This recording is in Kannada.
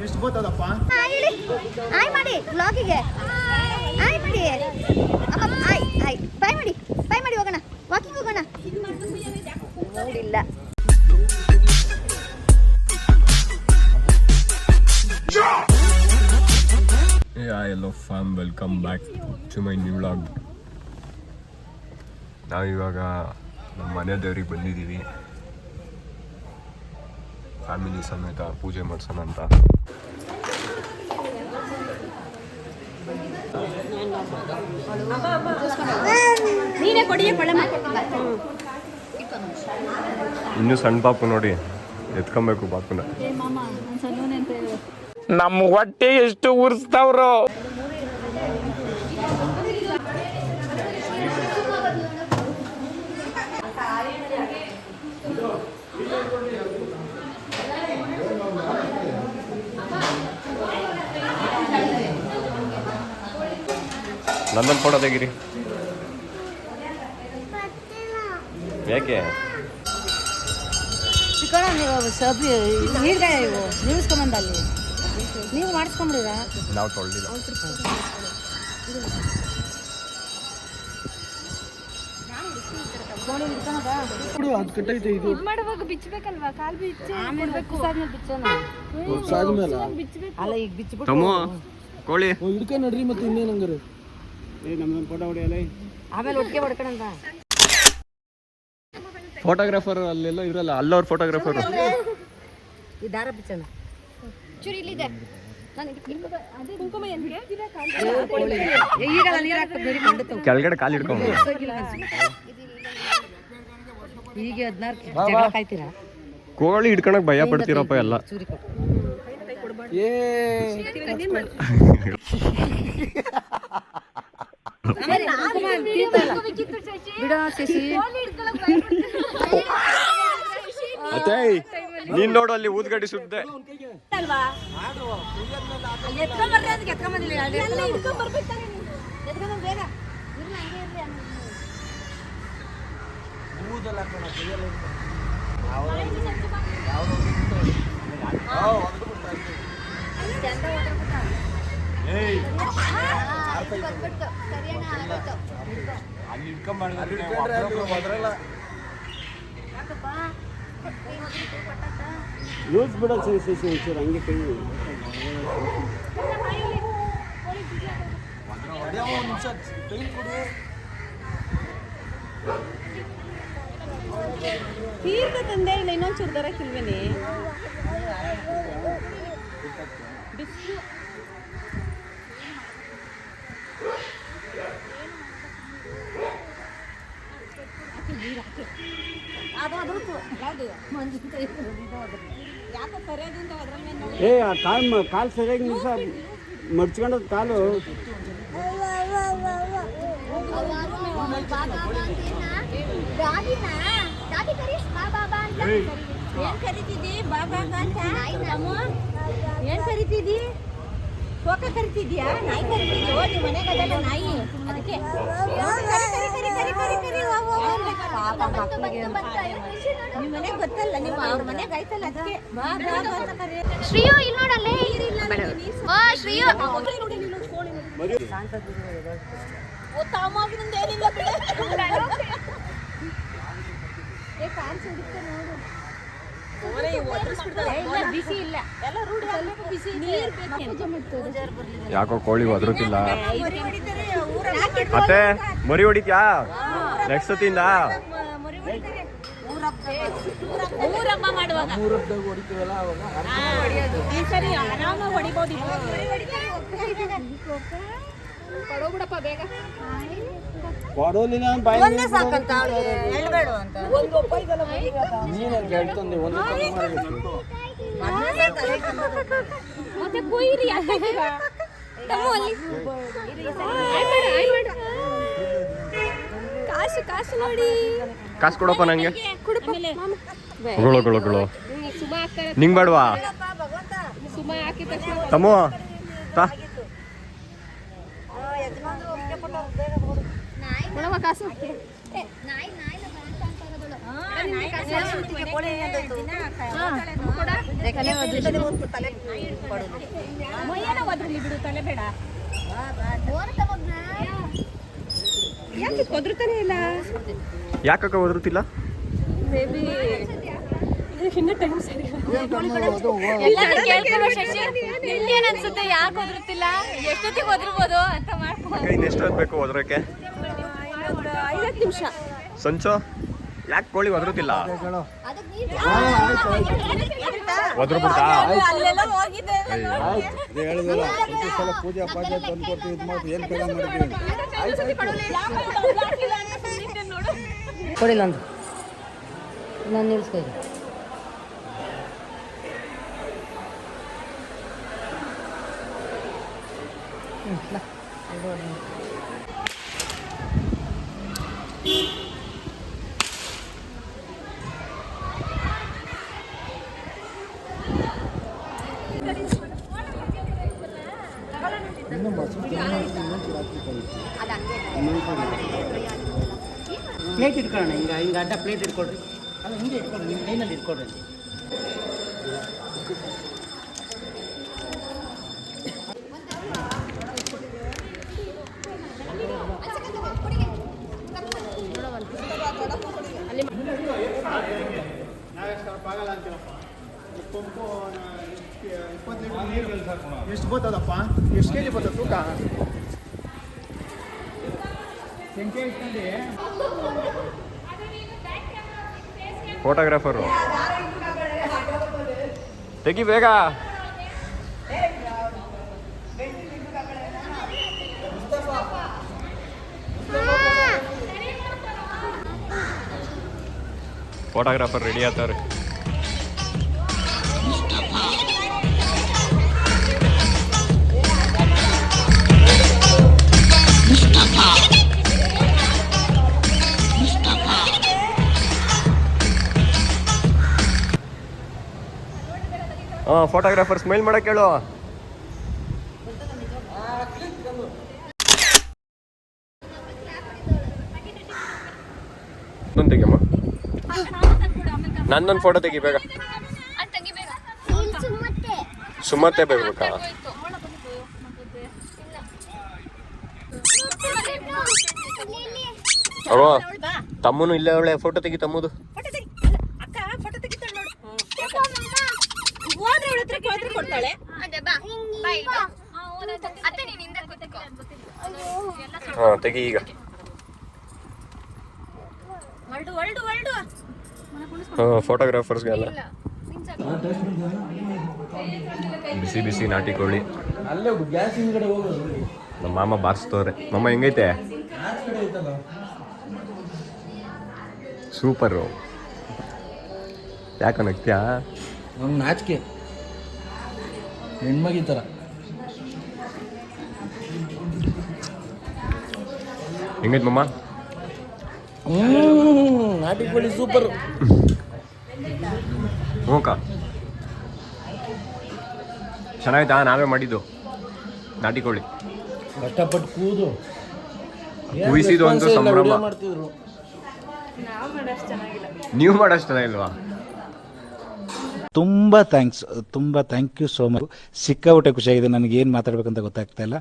ಎಷ್ಟು ಗೊತ್ತದಪ್ಪ ಆಯ್ ಮಾಡಿ ಬ್ಲಾಗಿಗೆ ಆಯ್ ಮಾಡಿ ಆಯ್ ಆಯ್ ಬಾಯ್ ಮಾಡಿ ಹೋಗೋಣ ವಾಕಿಂಗ್ ಹೋಗೋಣ ನೋಡಿಲ್ಲ ಎಲ್ಲೋ fam welcome back to my new vlog. ನಾವಿವಾಗ ನಮ್ಮ ಮನೆ ದೇವ್ರಿಗೆ ಬಂದಿದ್ದೀವಿ, ಫ್ಯಾಮಿಲಿ ಸಮೇತ ಪೂಜೆ ಮಾಡ್ಸೋಣ ಅಂತ. ಇನ್ನು ಸಣ್ಣ ಪಾಪು ನೋಡಿ ಎತ್ಕೊಬೇಕು ಪಾಪುನ. ನಮ್ಮ ಹೊಟ್ಟೆ ಎಷ್ಟು ಉರ್ಸ್ತಾವ್ರು. ನಂದೊಂದು ಫೋಟೋ ತೆಗೀರಿ. ಯಾಕೆ ಚಿಕ್ಕಣ ನೀವು ಸಬ್ ನೀರ್ಗಾಯ ಇವು ನಿಲ್ಲಿಸ್ಕೊಂಬಂದ ಅಲ್ಲಿ ನೀವು ಮಾಡಿಸ್ಕೊಂಬಿಡಿರ ನಾವು ತೊಳ್ದಿಲ್ಲ. ಮಾಡುವಾಗ ಬಿಚ್ಚಬೇಕಲ್ವಾ? ಕಾಲು ಬಿಚ್ಚಿ ಅಲ್ಲ ಈಗ ಬಿಚ್ಚಿಬಿಟ್ಟು ತಮ್ಮ ಕೋಳಿ ಹಿಡ್ಕ ನಡ್ರಿ ಮತ್ತೆ ಇನ್ನೇನು ಹಂಗಾರೆ ನಮ್ದೊಂದು ಫೋಟೋ ಹೊಡಿಯಲ್ಲ ಆಮೇಲೆ ಒಟ್ಟಿಗೆ ಹೊಡ್ಕೊಳಂತ. ಫೋಟೋಗ್ರಾಫರ್ ಅಲ್ಲೆಲ್ಲ ಇರಲ್ಲ, ಅಲ್ಲವ್ರ ಫೋಟೋಗ್ರಾಫರ್. ಈ ದಾರ ಬಿಚ್ಚೋಣ ಚೂರಿ ಇಲ್ಲಿದೆ ಕುಂಕುಮ ಈಗ ನೀರು ಹಾಕ್ತದೆ ಕೆಳಗಡೆ ಕಾಲು ಹಿಡ್ಕೊಂಡು ಈಗ 16 ಜಗಳ ಕಾಯ್ತೀರಾ? ಕೋಳಿ ಹಿಡ್ಕೊಳಕ್ ಭಯ ಪಡ್ತೀರಪ್ಪ ಎಲ್ಲ. ಚೂರಿ ಕೊಟ್ಟು ಬಿಡ ಶಶಿ. ಅತ್ತೆ ನೀನ್ ನೋಡು ಅಲ್ಲಿ ಊದ್ಗಡ್ಡಿ ಸುದ್ದೆ. ಲೂಸ್ ಬಿಡ ಒಂಚೂರು ಹಂಗೆ ಕೈ ತೀರ್ಥ ತಂದೆ ಇಲ್ಲ ಇನ್ನೊಂದು ಚೂರು ದರಕ್ಕಿಲ್ವೇನೆ? ಏ ಆ ಕಾಲು ಸರಿಯಾಗಿ ನಿಮಿಷ ಮಡ್ಚ್ಕೊಂಡದ್ ಕಾಲು. ಏನ್ ಕರಿತಿದ್ದಿ? ಬಾಬಾ ಅಂತ ಏನ್ ಕರಿತಿದ್ದಿ? ಕೋಕ ಕರಿತಿದ್ಯಾ? ನಾಯಿ ಕರಿತಿದ್ಯೋ? ನಿಮ್ಮ ಮನೆಗೆ ಅದಲ್ಲ ನಾಯಿ, ಅದಕ್ಕೆ ನಿಮ್ಮ ಮನೆಗೆ ಗೊತ್ತಲ್ಲ, ನಿಮ್ಮ ಅವ್ರ ಮನೆಗೆ ಆಯ್ತಲ್ಲ, ಅದಕ್ಕೆ ಬಾಬಾ ಅಂತ ಕರಿ. ಶ್ರೀಯು ಇಲ್ಲಿ ನೋಡಲ್ಲೇ ಓ ಶ್ರೀಯು ಏನಿಲ್ಲ ಬಿಡು. ಬಿಸಿ ಇಲ್ಲ ಎಲ್ಲ ರೂಢಿ ಆಗ್ಬೇಕು. ಬಿಸಿ ಯಾಕೋ ಕೋಳಿ ಒದರುತ್ತಿಲ್ಲ. ಅತ್ತೆ ಮರಿ ಹೊಡಿತ್ಯಾ ನೆಕ್ಸ್ಟ್ ಸತಿಯಿಂದ? ಊರಮ್ಮ ಮಾಡುವಾಗ ಈ ಸರಿ ಆರಾಮಾಗಿ ಹೊಡಿಬೋದು. ಕೊಡೋಬಿಡಪ್ಪ ಬೇಗ. ಕೊಡೋಲಿಲ್ಲ ಒಂದೇ ಸಾಕಂತ ಹೇಳ್ಬೇಡ ಅಂತ ಮತ್ತೆ ಕೊಯ್ರಿ ಕಾಸು ಕಾಸು ನೋಡಿ. ಕಾಸು ಕೊಡಪ್ಪ ನಂಗೆ. ಗುಳು ನಿಂಗೆ ಬೇಡವಾ? ಸುಮ್ಮ ಹಾಕಿದ ತಕ್ಷಣ ತಮ್ಮು ತಾ ಕಾಸು ಬಿಡು ತಲೆ ಬೇಡ ಯಾಕೆ ಕೊದ್ರುತ್ತಾನೆ ಇಲ್ಲ ಯಾಕಕ್ಕ ಓದಿರ್ತಿಲ್ಲ? ಮೇಬಿ ಇನ್ನ ಟೈಮ್ ಸರಿ ನಿಮ್ಗೇನ್ ಅನ್ಸುತ್ತೆ ಯಾಕೆ ಓದಿರ್ತಿಲ್ಲ? ಎಷ್ಟೊತ್ತಿಗೆ ಓದಿರ್ಬೋದು ಅಂತ ಮಾಡ್ಕೊಂಡು ಇನ್ನು ಎಷ್ಟೊತ್ತು ಬೇಕು ಓದ್ರಕ್ಕೆ? 5 ನಿಮಿಷ. ಸಂಚು ಯಾಕೆ ಕೋಳಿ ಒದರುತ್ತಿಲ್ಲ? ಅಲ್ಲೆಲ್ಲ ಹೋಗಿದೆ ಹೇಳಿದಲ್ಲ ಪ್ರತಿ ಸಲ ಪೂಜೆ ಪಾಜೆ ತಂದು ಕೊಡ್ತೀವಿ ಇದು ಮಾಡಿ ಏನು ಕಡೆ ಮಾಡಿದ್ದೀವಿ. ಕೊಡಿಲ್ಲ ಅಂತ ನಾನು ನಿಲ್ಸ್ಕೊ ಪ್ಲೇಟ್ ಇಟ್ಕೊಳ್ಳೋಣ ಹಿಂಗೆ ಅಡ್ಡ ಪ್ಲೇಟ್ ಇಟ್ಕೊಳ್ರಿ. ಅಲ್ಲ ಹಿಂಗೆ ಇಟ್ಕೊಳ್ರಿ, ನಿಮ್ಮ ಕೈನಲ್ಲಿ ಇಟ್ಕೊಳ್ರಿ. ಎಷ್ಟು ಬರ್ತದಪ್ಪ? ಎಷ್ಟು ಕೆಜಿ ಬರ್ತದೆ ತೂಕ? ಫೋಟೋಗ್ರಾಫರು ತೆಗಿ ಬೇಗ. ಫೋಟೋಗ್ರಾಫರ್ ರೆಡಿ ಆಗ್ತಾರೆ. ಫೋಟೋಗ್ರಾಫರ್ ಸ್ಮೈಲ್ ಮಾಡಕ್ಕೆ ಹೇಳು. ತೆಗಿಯಮ್ಮ, ನನ್ನೊಂದು ಫೋಟೋ ತೆಗಿ ಬೇಗ. ಸುಮ್ಮತ್ತೆ ಬೇಕಾ? ಅವ ತಮ್ಮನು ಇಲ್ಲೇ ಒಳ್ಳೆ ಫೋಟೋ ತೆಗಿ. ತಮ್ಮದು ಅಕ್ಕ ಫೋಟೋ ತೆಗಿತಾಳೆ ನೋಡು. ಹೋದ್ರೆ ಅವಳ ಹತ್ರ ಹೋದ್ರೆ ಕೊಡ್ತಾಳೆ. ಹಾ ತೆಗಿ ಈಗ. ಫೋಟೋಗ್ರಾಫರ್ಸ್ಗೆಲ್ಲ ಬಿಸಿ ಬಿಸಿ ನಾಟಿ ಕೋಳಿ ಅಲ್ಲೇ ಗ್ಯಾಸ್ ಹಿಂದ್ಗಡೆ ಹೋಗೋದು. ನಮ್ಮ ಮಾಮ ಬಾರಿಸ್ತವ್ರೆ. ಮಾಮ ಹೆಂಗೈತೆ? ಸೂಪರು. ಯಾಕ ನಗ್ತ್ಯಾ? ನಮ್ಮ ನಾಚಿಕೆ ಹೆಣ್ಮಗಿ ಥರ. ಹೆಂಗೈತೆ ಮಮ್ಮ? ನಾಟಿ ಕೋಳಿ ಸೂಪರು. ಹ್ಞೂಕ ಚೆನ್ನಾಯ್ತಾ? ನಾವೇ ಮಾಡಿದ್ದು ನಾಟಿ ಕೋಳಿ. ಕಷ್ಟಪಟ್ಟು ಕೂದು ಕುಯಿಸಿದ್ದು ಒಂದು ಸಂಭ್ರಮ. ಮಾಡ್ತಿದ್ರು. ನೀವು ಮಾಡೋಷ್ಟು ಚೆನ್ನಾಗಿಲ್ವಾ? ತುಂಬ ಥ್ಯಾಂಕ್ ಯು ಸೋ ಮಚ್. ಸಿಕ್ಕಾಪಟ್ಟೆ ಖುಷಿಯಾಗಿದೆ. ನನಗೆ ಏನು ಮಾತಾಡ್ಬೇಕಂತ ಗೊತ್ತಾಗ್ತಾ ಇಲ್ಲ.